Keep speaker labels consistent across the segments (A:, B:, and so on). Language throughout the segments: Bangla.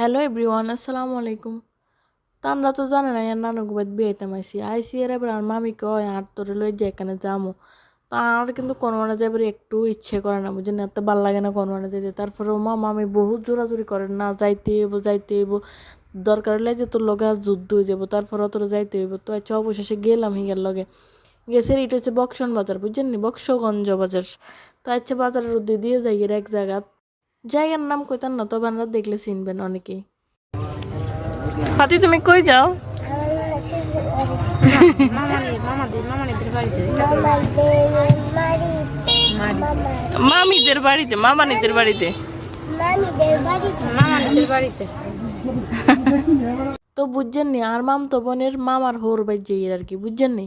A: হ্যালো এভরিওয়ান, আসসালামু আলাইকুম। তা আমরা তো জানি না, নানু বাড়িতে বিয়েতাম আইসি এর এবার আর মামি কয় আর তোরে লই যে এখানে যামো। তো আমার কিন্তু কোনো মানে যাবার একটু ইচ্ছে করে না, বুঝেন, এত ভালো লাগে না কোনো মানে যেতে। তারপরে মা মামি বহুত জোরাজুরি করেন, না যাইতে হইব যাইতে হইব, দরকার হলে যে তোর লগে যুদ্ধ হয়ে যাবো, তারপরে তোর যাইতে হইব। তো আচ্ছা অবশেষে গেলাম হিগার লগে গেছে। এটা হচ্ছে বক্সন বাজার, বুঝছেন নি, বক্সগঞ্জ বাজার। তো আচ্ছা বাজারের উদ্যোগ দিয়ে যাই এর এক জায়গার নাম কইতাম না, তবে আমরা দেখলে চিনবেন অনেকেই। ফাতি তুমি কই যাও? মামিদের বাড়িতে, মামানিদের বাড়িতে। তো বুঝছেন নি, আর মাম তো বোনের মামার হোর বাইর যাই আর কি, বুঝছেন নি।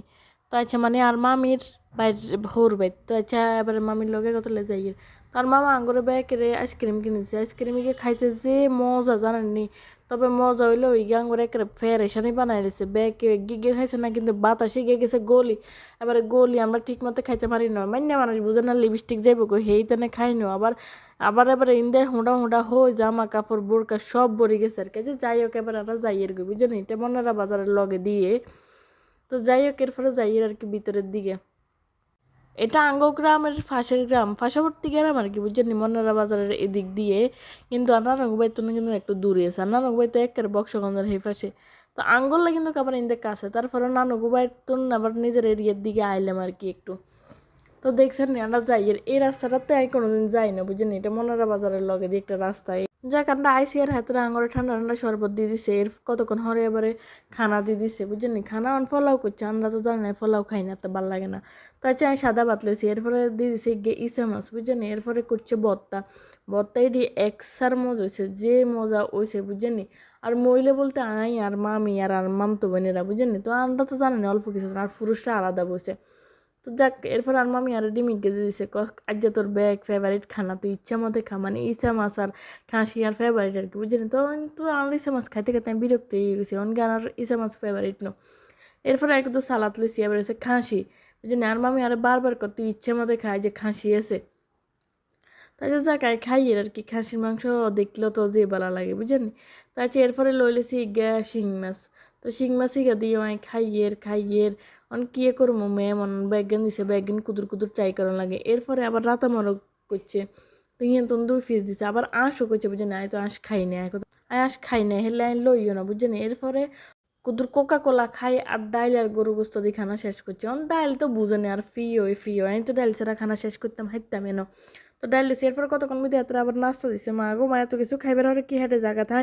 A: তো আচ্ছা মানে আর মামির বাইর হোর বাইর। তো আচ্ছা এবার মামির লগে কত যাই। তার মামা আঙ্গুরে ব্যাগরে আইসক্রিম কিনেছে, আইসক্রিম গিয়ে খাইতে যে মজা জানেননি। তবে মজা হইলো ওই আঙ্গুরে একেবারে ফেরেশানি বানাই দিয়েছে। ব্যাগ গিয়ে খাইছে না, কিন্তু বাতাসে গিয়ে গেছে গলি। এবারে গলি আমরা ঠিক মতো খাইতে পারি না, মান্য মানুষ বুঝে না, লিপস্টিক যাইব কই হেই তেনে খাইনো। আবার আবার এবারে ইন্দে হুঁড়া হুঁড়া হই জামা কাপড় বোরকা সব ভরে গেছে আর কি। যে যাই হোক এবার আমরা যাই আর কি, বুঝলেন, এটা মনেরা বাজারের লগে দিয়ে। তো যাই হোক এরপরে যাই আর কি ভিতরের দিকে। এটা আঙ্গ গ্রামের পাশের গ্রাম, পার্শ্ববর্তী গ্রাম আর কি, বুঝছেন, মন্নারা বাজারের এদিক দিয়ে। কিন্তু নানকবাই তো কিন্তু একটু দূরে আছে, আর নানকবাই তো একের বক্সগঞ্জের হে পাশে। তো আঙ্গল্লা কিন্তু আবার ইন্দে কাছে, তারপরে নানকবাই তো আবার নিজের এরিয়ার দিকে আইলাম আর কি একটু। তো দেখছেন আমরা যাই এই রাস্তাটাতে আমি কোনোদিন যাই না, বুঝছেন, এটা মনারা বাজারের লগে দিয়ে একটা রাস্তা। যাক আমরা আইসি আর হাতের আঙরে ঠান্ডা ঠান্ডা শরবত দিয়ে দিছে, এর কতক্ষণ হরে এবারে খানা দিয়ে দিছে, বুঝছেন, খানা ফলাও করছে। আমরা তো জানি না, ফলাও খাই না, তো ভালো লাগে না। তো আচ্ছা আমি সাদা ভাত লইছি, এরপরে দিয়ে দিছে ইসা মাছ, বুঝছেন, এরপরে করছে ভর্তা। ভর্তা এটি একসার মজা হয়েছে, যে মজা হয়েছে, বুঝছেন। আর মহিলা বলতে আই আর মামি আর মামতো বোনেরা, বুঝছেন। তো আমরা তো জানি না, অল্প কিছু, আর পুরুষরা আলাদা বসে। তো যাক এরপর আর মামি আর ডিমি গেজে দিছে, আজ তোর ব্যাগ ফেভারিট খানা, তুই ইচ্ছা মতো খা, মানে ইসা মাছ আর খাসি আর ফেভারিট আর কি, বুঝলি। তো তো আমার ইসা মাছ খাইতে খাইতে আমি বিরক্ত হয়ে গেছি, অনকে আর ইসা মাছ ফেভারিট নো। এরপরে একটু সালাদ লইছি, এবার হচ্ছে খাসি, বুঝলি। আর মামি আর বারবার কর তুই ইচ্ছা মতো খাই, যে খাসি আছে। তাই যাক খাই আর কি, খাসির মাংস দেখলেও তো যে ভালো লাগে, বুঝলেন। তাই এরপরে লইলেছি শিং মাছ। তো শিং মাছ হিগা দিয়ে আমি খাইয়ের অন কি করবো, মেয়ে মন ব্যাগন দিছে, ব্যাগন কুদুর কুদুর ট্রাই করার লাগে। এরপরে আবার রাতামারও করছে, তো ইয়ে তো 2 পিস দিছে, আবার আঁশও করছে, বুঝছেন। আমি তো আঁশ খাই না, আঁশ খাই না, হেলে আমি লইও না, বুঝছেন। এরপরে কুদুর কোকা কোলা খাই আর ডাইল আর গরু গোস্ত দিয়ে খানা শেষ করছে। ডাইল তো বুঝেনি, আর ফি হয়, আমি তো ডাইল ছাড়া খানা শেষ করতাম, হাইতাম এনো। তো ডাইল দিছি, এরপর কতক্ষণ মধ্যে হাতে আবার নাস্তা দিছে। মা গো মা, এত কিছু খাইবার আর কি হেঁটে জায়গা থাকে।